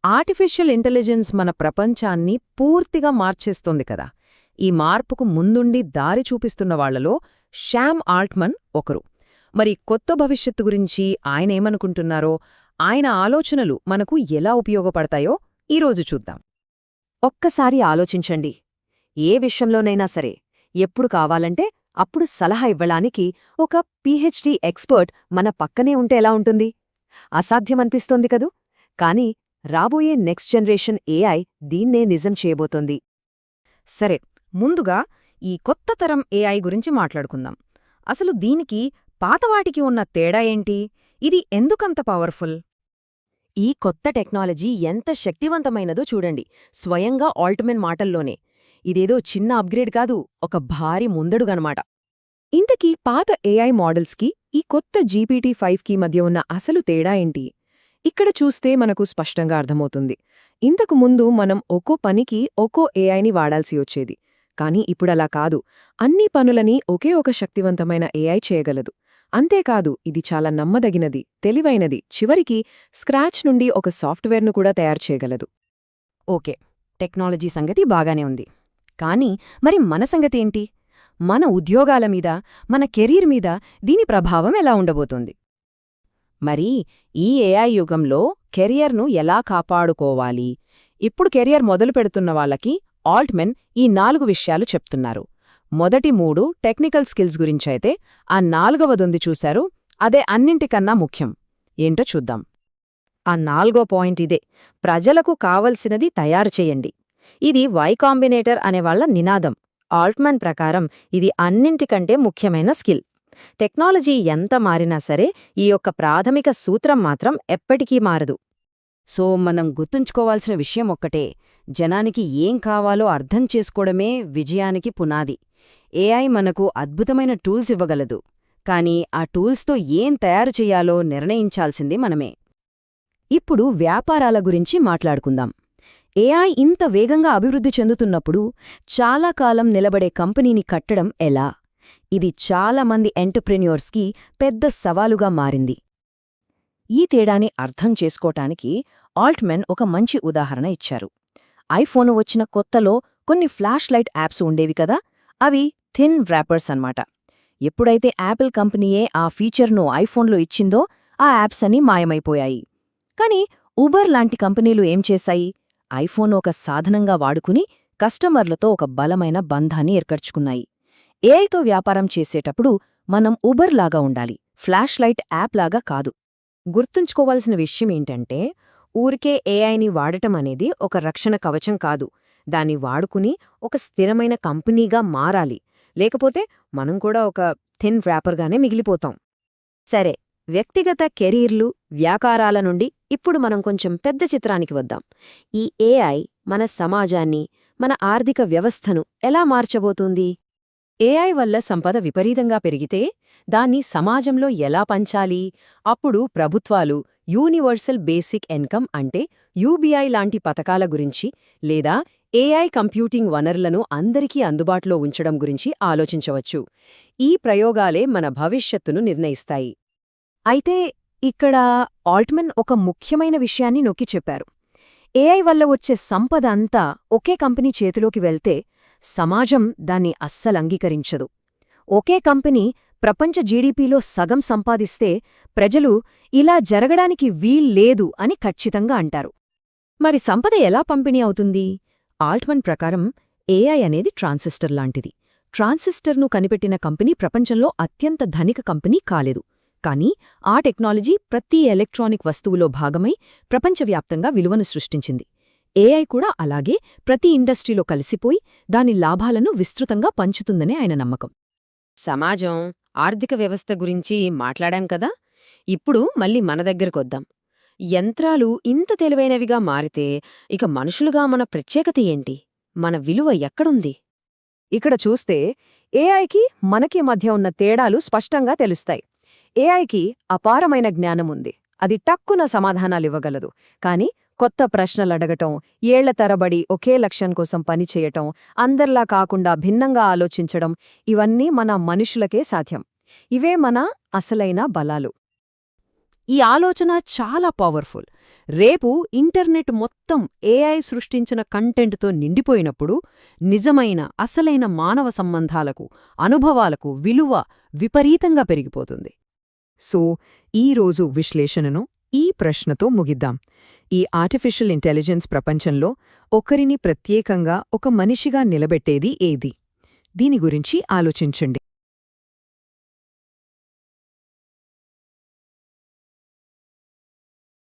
Artificial intelligence మన ప్రపంచాన్ని పూర్తిగా మార్చేస్తోంది కదా. ఈ మార్పుకు ముందుండి దారి చూపిస్తున్న వాళ్లలో శ్యామ్ ఆల్ట్మన్ ఒకరు. మరి కొత్త భవిష్యత్తు గురించి ఆయనేమనుకుంటున్నారో, ఆయన ఆలోచనలు మనకు ఎలా ఉపయోగపడతాయో ఈరోజు చూద్దాం. ఒక్కసారి ఆలోచించండి. ఏ విషయంలోనైనా సరే ఎప్పుడు కావాలంటే అప్పుడు సలహా ఇవ్వడానికి ఒక పీహెచ్డీ ఎక్స్పర్ట్ మన పక్కనే ఉంటే ఎలా ఉంటుంది? అసాధ్యమనిపిస్తోంది కదూ. కానీ రాబోయే నెక్స్ట్ జనరేషన్ ఏఐ దీన్నే నిజం చేయబోతోంది. సరే, ముందుగా ఈ కొత్త తరం ఏఐ గురించి మాట్లాడుకుందాం. అసలు దీనికి పాతవాటికి ఉన్న తేడా ఏంటి? ఇది ఎందుకంత పవర్ఫుల్? ఈ కొత్త టెక్నాలజీ ఎంత శక్తివంతమైనదో చూడండి. స్వయంగా ఆల్ట్మన్ మాటల్లోనే ఇదేదో చిన్న అప్గ్రేడ్ కాదు, ఒక భారీ ముందడుగనమాట. ఇంతకీ పాత ఏఐ మోడల్స్కి ఈ కొత్త GPT-5కి మధ్య ఉన్న అసలు తేడా ఏంటి? ఇక్కడ చూస్తే మనకు స్పష్టంగా అర్థమవుతుంది. ఇంతకు ముందు మనం ఒక్కో పనికి ఒక్కో ఏఐని వాడాల్సి వచ్చేది. కానీ ఇప్పుడలా కాదు. అన్ని పనులని ఒకే ఒక శక్తివంతమైన ఏఐ చేయగలదు. అంతేకాదు, ఇది చాలా నమ్మదగినది, తెలివైనది, చివరికి స్క్రాచ్ నుండి ఒక సాఫ్ట్వేర్ను కూడా తయారు చేయగలదు. ఓకే, టెక్నాలజీ సంగతి బాగానే ఉంది. కానీ మరి మన సంగతేంటి? మన ఉద్యోగాల మీద, మన కెరీర్ మీద దీని ప్రభావం ఎలా ఉండబోతోంది? మరి ఈ ఏఐ యుగంలో కెరియర్ను ఎలా కాపాడుకోవాలి? ఇప్పుడు కెరియర్ మొదలు పెడుతున్న వాళ్ళకి ఆల్ట్మన్ ఈ 4 విషయాలు చెప్తున్నారు. మొదటి 3 టెక్నికల్ స్కిల్స్ గురించైతే, ఆ 4వదుంది చూశారు, అదే అన్నింటికన్నా ముఖ్యం. ఏంటో చూద్దాం. ఆ 4వ పాయింట్ ఇదే: ప్రజలకు కావలసినది తయారు చేయండి. ఇది వై కాంబినేటర్ అనేవాళ్ల నినాదం. ఆల్ట్మన్ ప్రకారం ఇది అన్నింటికంటే ముఖ్యమైన స్కిల్. టెక్నాలజీ ఎంత మారినా సరే ఈ యొక్క ప్రాథమిక సూత్రం మాత్రం ఎప్పటికీ మారదు. సో మనం గుర్తుంచుకోవాల్సిన విషయం ఒక్కటే: జనానికి ఏం కావాలో అర్థం చేసుకోవడమే విజయానికి పునాది. ఏఐ మనకు అద్భుతమైన టూల్స్ ఇవ్వగలదు, కానీ ఆ టూల్స్తో ఏం తయారు చెయ్యాలో నిర్ణయించాల్సింది మనమే. ఇప్పుడు వ్యాపారాల గురించి మాట్లాడుకుందాం. ఏఐ ఇంత వేగంగా అభివృద్ధి చెందుతున్నప్పుడు చాలా కాలం నిలబడే కంపెనీని కట్టడం ఎలా? ఇది చాలా మంది ఎంటర్ప్రెన్యూర్స్కి పెద్ద సవాలుగా మారింది. ఈ తేడాని అర్థం చేసుకోటానికి ఆల్ట్మన్ ఒక మంచి ఉదాహరణ ఇచ్చారు. ఐఫోన్ వచ్చిన కొత్తలో కొన్ని ఫ్లాష్ లైట్ యాప్స్ ఉండేవి కదా, అవి థిన్ వ్రాపర్స్ అన్నమాట. ఎప్పుడైతే యాపిల్ కంపెనీయే ఆ ఫీచర్ను ఐఫోన్లో ఇచ్చిందో ఆ యాప్స్ అన్నీ మాయమైపోయాయి. కాని ఉబర్ లాంటి కంపెనీలు ఏం చేశాయి? ఐఫోన్ ఒక సాధనంగా వాడుకుని కస్టమర్లతో ఒక బలమైన బంధాన్ని ఏర్పరచుకున్నాయి. ఏఐతో వ్యాపారం చేసేటప్పుడు మనం ఉబర్ లాగా ఉండాలి, ఫ్లాష్ లైట్ యాప్ లాగా కాదు. గుర్తుంచుకోవాల్సిన విషయమేంటంటే, ఊరికే ఏఐని వాడటం అనేది ఒక రక్షణ కవచం కాదు. దాన్ని వాడుకుని ఒక స్థిరమైన కంపెనీగా మారాలి. లేకపోతే మనం కూడా ఒక థిన్ వ్రాపర్గానే మిగిలిపోతాం. సరే, వ్యక్తిగత కెరీర్లు, వ్యాపారాల నుండి ఇప్పుడు మనం కొంచెం పెద్ద చిత్రానికి వద్దాం. ఈ ఏఐ మన సమాజాన్ని, మన ఆర్థిక వ్యవస్థను ఎలా మార్చబోతుంది? ఏఐ వల్ల సంపద విపరీతంగా పెరిగితే దాన్ని సమాజంలో ఎలా పంచాలి? అప్పుడు ప్రభుత్వాలు యూనివర్సల్ బేసిక్ ఇన్కమ్ అంటే యూబీఐ లాంటి పథకాల గురించి, లేదా ఏఐ కంప్యూటింగ్ వనరులను అందరికీ అందుబాటులో ఉంచడం గురించి ఆలోచించవచ్చు. ఈ ప్రయోగాలే మన భవిష్యత్తును నిర్ణయిస్తాయి. అయితే ఇక్కడ ఆల్ట్మన్ ఒక ముఖ్యమైన విషయాన్ని నొక్కి చెప్పారు. ఏఐ వల్ల వచ్చే సంపద అంతా ఒకే కంపెనీ చేతిలోకి వెళ్తే సమాజం దాన్ని అస్సలంగీకరించదు. ఒకే కంపెనీ ప్రపంచ జీడీపీలో సగం సంపాదిస్తే ప్రజలు ఇలా జరగడానికి వీల్లేదు అని ఖచ్చితంగా అంటారు. మరి సంపద ఎలా పంపిణీ అవుతుంది? ఆల్ట్మన్ ప్రకారం ఏఐ అనేది ట్రాన్సిస్టర్ లాంటిది. ట్రాన్సిస్టర్ను కనిపెట్టిన కంపెనీ ప్రపంచంలో అత్యంత ధనిక కంపెనీ కాలేదు. కానీ ఆ టెక్నాలజీ ప్రతి ఎలక్ట్రానిక్ వస్తువులో భాగమై ప్రపంచవ్యాప్తంగా విలువను సృష్టించింది. ఏఐ కూడా అలాగే ప్రతి ఇండస్ట్రీలో కలిసిపోయి దాని లాభాలను విస్తృతంగా పంచుతుందనే ఆయన నమ్మకం. సమాజం, ఆర్థిక వ్యవస్థ గురించి మాట్లాడాం కదా, ఇప్పుడు మళ్ళీ మన దగ్గరకొద్దాం. యంత్రాలు ఇంత తెలివైనవిగా మారితే ఇక మనుషులుగా మన ప్రత్యేకత ఏంటి? మన విలువ ఎక్కడుంది? ఇక్కడ చూస్తే ఏఐకి మనకి మధ్య ఉన్న తేడాలు స్పష్టంగా తెలుస్తాయి. ఏఐకి అపారమైన జ్ఞానముంది. అది టక్కున సమాధానాలివ్వగలదు. కాని కొత్త ప్రశ్నలడగటం, ఏళ్ల తరబడి ఒకే లక్ష్యం కోసం పనిచేయటం, అందర్లా కాకుండా భిన్నంగా ఆలోచించడం, ఇవన్నీ మన మనుషులకే సాధ్యం. ఇవే మన అసలైన బలాలు. ఈ ఆలోచన చాలా పవర్ఫుల్. రేపు ఇంటర్నెట్ మొత్తం ఏఐ సృష్టించిన కంటెంట్తో నిండిపోయినప్పుడు నిజమైన అసలైన మానవ సంబంధాలకు, అనుభవాలకు విలువ విపరీతంగా పెరిగిపోతుంది. సో ఈరోజు విశ్లేషణను ఈ ప్రశ్నతో ముగిద్దాం. ఈ ఆర్టిఫిషియల్ ఇంటెలిజెన్స్ ప్రపంచంలో ఒకరిని ప్రత్యేకంగా ఒక మనిషిగా నిలబెట్టేది ఏది? దీని గురించి ఆలోచించండి.